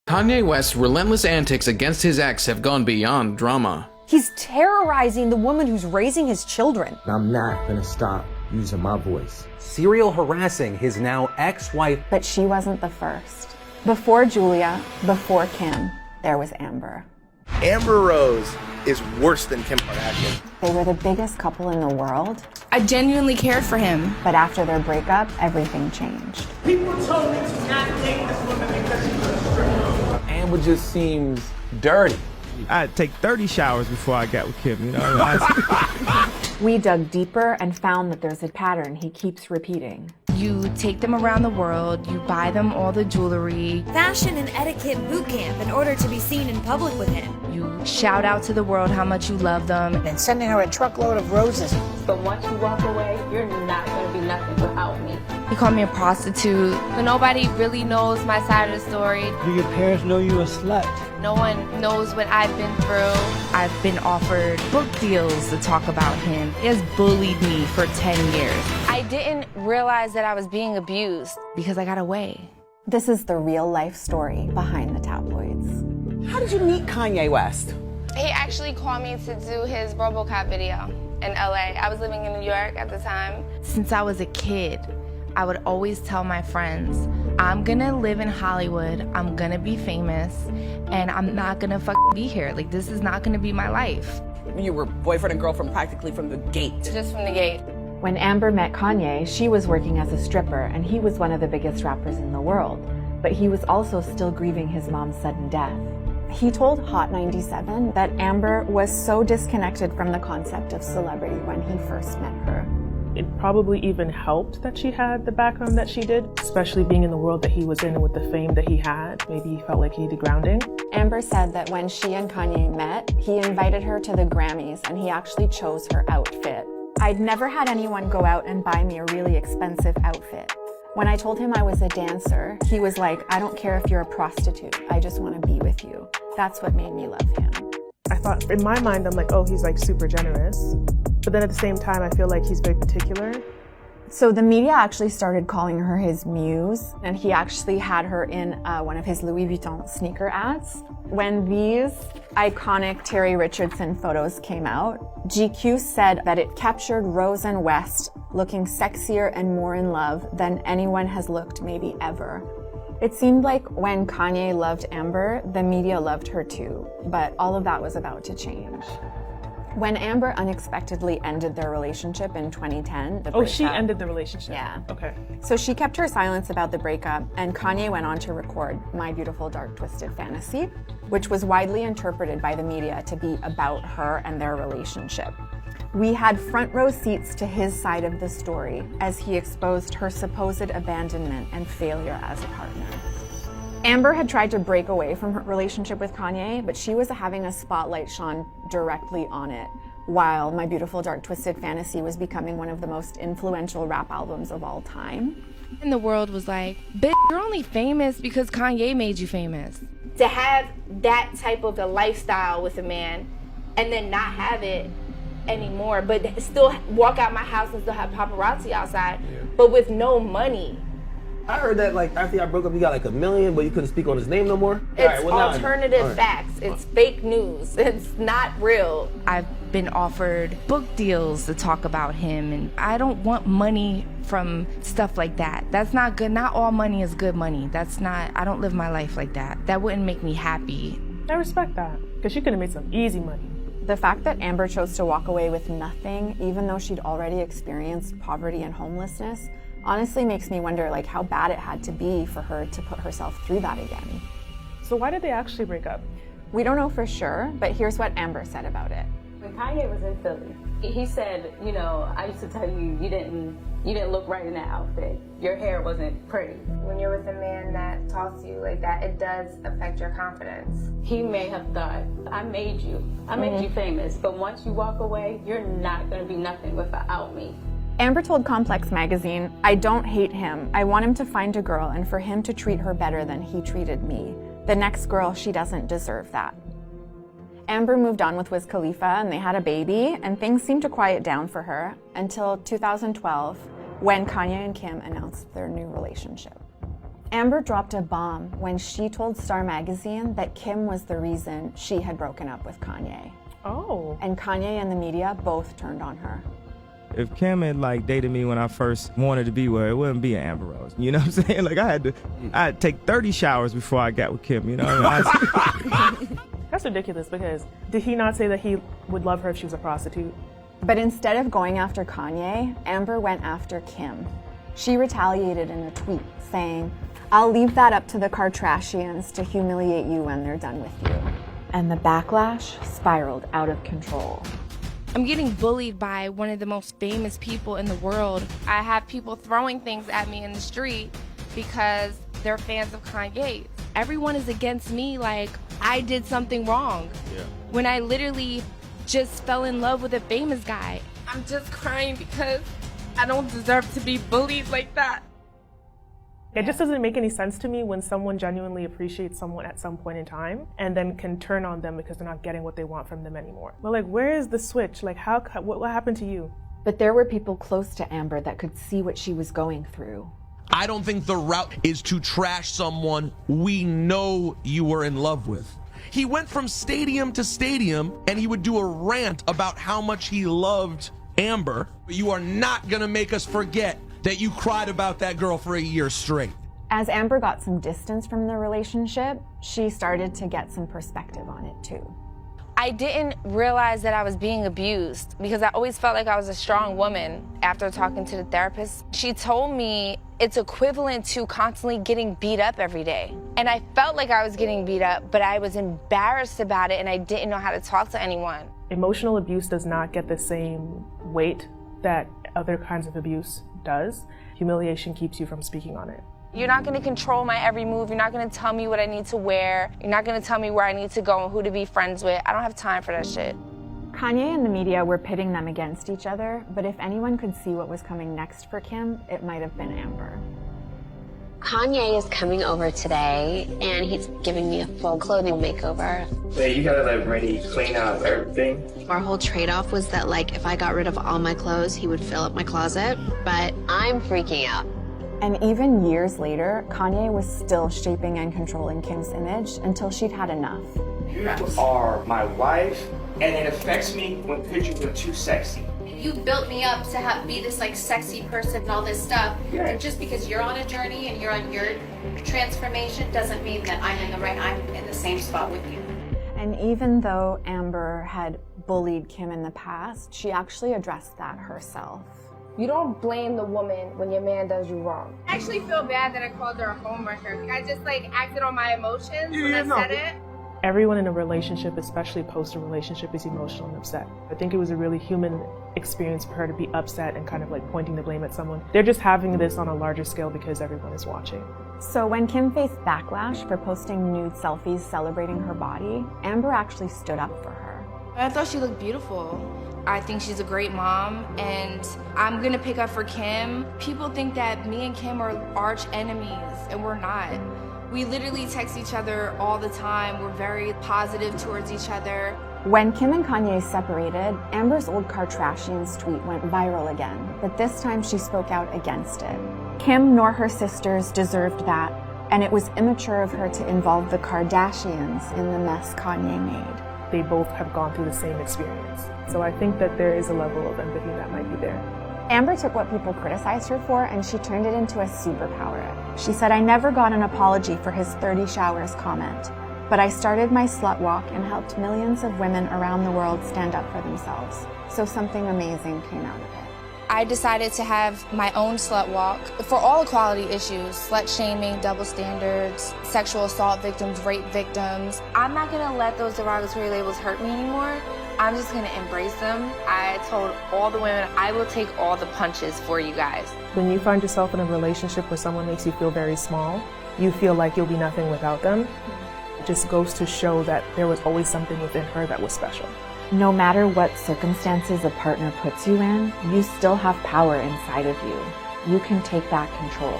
Kanye West's relentless antics against his ex have gone beyond drama. He's terrorizing the woman who's raising his children. I'm not gonna stop using my voice. Serial harassing his now ex-wife. But she wasn't the first. Before Julia, before Kim, there was Amber. Amber Rose is worse than Kim Kardashian. They were the biggest couple in the world. I genuinely cared for him. But after their breakup, everything changed. People told me to not date this woman because she was a stripper. Amber just seems dirty. I'd take 30 showers before I got with Kim, you know? We dug deeper and found that there's a pattern he keeps repeating. You take them around the world, you buy them all the jewelry. Fashion and etiquette boot camp in order to be seen in public with him. You shout out to the world how much you love them. And sending her a truckload of roses. But once you walk away, you're not going to be nothing without me. He called me a prostitute. But nobody really knows my side of the story. Do your parents know you a slut? No one knows what I've been through. I've been offered book deals to talk about him. He has bullied me for 10 years. I didn't realize that I was being abused. Because I got away. This is the real life story behind the tabloids. How did you meet Kanye West? He actually called me to do his RoboCop video in LA. I was living in New York at the time. Since I was a kid, I would always tell my friends, I'm gonna live in Hollywood, I'm gonna be famous, and I'm not gonna be here. Like, this is not gonna be my life. You were boyfriend and girlfriend practically from the gate. Just from the gate. When Amber met Kanye, she was working as a stripper, and he was one of the biggest rappers in the world. But he was also still grieving his mom's sudden death. He told Hot 97 that Amber was so disconnected from the concept of celebrity when he first met her. It probably even helped that she had the background that she did, especially being in the world that he was in with the fame that he had. Maybe he felt like he needed grounding. Amber said that when she and Kanye met, he invited her to the Grammys and he actually chose her outfit. I'd never had anyone go out and buy me a really expensive outfit. When I told him I was a dancer, he was like, I don't care if you're a prostitute, I just want to be with you. That's what made me love him. I thought, in my mind, I'm like, oh, he's like super generous. But then at the same time, I feel like he's very particular. So the media actually started calling her his muse, and he actually had her in one of his Louis Vuitton sneaker ads. When these iconic Terry Richardson photos came out, GQ said that it captured Rose and West looking sexier and more in love than anyone has looked maybe ever. It seemed like when Kanye loved Amber, the media loved her too, but all of that was about to change. When Amber unexpectedly ended their relationship in 2010, she ended the relationship? Yeah. Okay. So she kept her silence about the breakup, and Kanye went on to record My Beautiful Dark Twisted Fantasy, which was widely interpreted by the media to be about her and their relationship. We had front row seats to his side of the story as he exposed her supposed abandonment and failure as a partner. Amber had tried to break away from her relationship with Kanye, but she was having a spotlight shone directly on it, while My Beautiful Dark Twisted Fantasy was becoming one of the most influential rap albums of all time. And the world was like, bitch, you're only famous because Kanye made you famous. To have that type of a lifestyle with a man and then not have it anymore, but still walk out my house and still have paparazzi outside, but with no money. I heard that like after y'all broke up, you got like $1 million, but you couldn't speak on his name no more. It's alternative facts. It's fake news. It's not real. I've been offered book deals to talk about him, and I don't want money from stuff like that. That's not good. Not all money is good money. I don't live my life like that. That wouldn't make me happy. I respect that, because she could have made some easy money. The fact that Amber chose to walk away with nothing, even though she'd already experienced poverty and homelessness, honestly makes me wonder like how bad it had to be for her to put herself through that again. So why did they actually break up? We don't know for sure, but here's what Amber said about it. When Kanye was in Philly, he said, you know, I used to tell you, you didn't look right in the outfit. Your hair wasn't pretty. When you're with a man that talks to you like that, it does affect your confidence. He may have thought, I made you famous, but once you walk away, you're not going to be nothing without me. Amber told Complex magazine, I don't hate him. I want him to find a girl and for him to treat her better than he treated me. The next girl, she doesn't deserve that. Amber moved on with Wiz Khalifa and they had a baby, and things seemed to quiet down for her until 2012 when Kanye and Kim announced their new relationship. Amber dropped a bomb when she told Star Magazine that Kim was the reason she had broken up with Kanye. Oh. And Kanye and the media both turned on her. If Kim had dated me when I first wanted to be with her, it wouldn't be an Amber Rose. You know what I'm saying? I had to take 30 showers before I got with Kim, you know? That's ridiculous, because did he not say that he would love her if she was a prostitute? But instead of going after Kanye, Amber went after Kim. She retaliated in a tweet saying, "I'll leave that up to the Kardashians to humiliate you when they're done with you." And the backlash spiraled out of control. I'm getting bullied by one of the most famous people in the world. I have people throwing things at me in the street because they're fans of Kanye. Everyone is against me like I did something wrong. Yeah. When I literally just fell in love with a famous guy. I'm just crying because I don't deserve to be bullied like that. It just doesn't make any sense to me when someone genuinely appreciates someone at some point in time and then can turn on them because they're not getting what they want from them anymore. But where is the switch? What happened to you? But there were people close to Amber that could see what she was going through. I don't think the route is to trash someone we know you were in love with. He went from stadium to stadium and he would do a rant about how much he loved Amber. But you are not gonna make us forget that you cried about that girl for a year straight. As Amber got some distance from the relationship, she started to get some perspective on it too. I didn't realize that I was being abused because I always felt like I was a strong woman after talking to the therapist. She told me it's equivalent to constantly getting beat up every day. And I felt like I was getting beat up, but I was embarrassed about it and I didn't know how to talk to anyone. Emotional abuse does not get the same weight that other kinds of abuse does. Humiliation keeps you from speaking on it. You're not gonna control my every move. You're not gonna tell me what I need to wear. You're not gonna tell me where I need to go and who to be friends with. I don't have time for that shit. Kanye and the media were pitting them against each other, but if anyone could see what was coming next for Kim, it might have been Amber. Kanye is coming over today, and he's giving me a full clothing makeover. Wait, you got it ready, clean out everything? Our whole trade-off was that, if I got rid of all my clothes, he would fill up my closet, but I'm freaking out. And even years later, Kanye was still shaping and controlling Kim's image until she'd had enough. You are my wife, and it affects me when pictures are too sexy. You built me up to be this sexy person and all this stuff. Yeah. And just because you're on a journey and you're on your transformation doesn't mean that I'm in the same spot with you. And even though Amber had bullied Kim in the past, she actually addressed that herself. You don't blame the woman when your man does you wrong. I actually feel bad that I called her a homewrecker. I just acted on my emotions when I said it. Everyone in a relationship, especially post a relationship, is emotional and upset. I think it was a really human experience for her to be upset and kind of pointing the blame at someone. They're just having this on a larger scale because everyone is watching. So when Kim faced backlash for posting nude selfies celebrating her body, Amber actually stood up for her. I thought she looked beautiful. I think she's a great mom, and I'm gonna pick up for Kim. People think that me and Kim are arch enemies, and we're not. We literally text each other all the time. We're very positive towards each other. When Kim and Kanye separated, Amber's old Kardashians tweet went viral again, but this time she spoke out against it. Kim nor her sisters deserved that, and it was immature of her to involve the Kardashians in the mess Kanye made. They both have gone through the same experience. So I think that there is a level of empathy that might be there. Amber took what people criticized her for and she turned it into a superpower. She said, "I never got an apology for his 30 showers comment, but I started my slut walk and helped millions of women around the world stand up for themselves. So something amazing came out of it." I decided to have my own slut walk for all equality issues, slut shaming, double standards, sexual assault victims, rape victims. I'm not gonna let those derogatory labels hurt me anymore. I'm just gonna embrace them. I told all the women, I will take all the punches for you guys. When you find yourself in a relationship where someone makes you feel very small, you feel like you'll be nothing without them. It just goes to show that there was always something within her that was special. No matter what circumstances a partner puts you in, you still have power inside of you. You can take back control.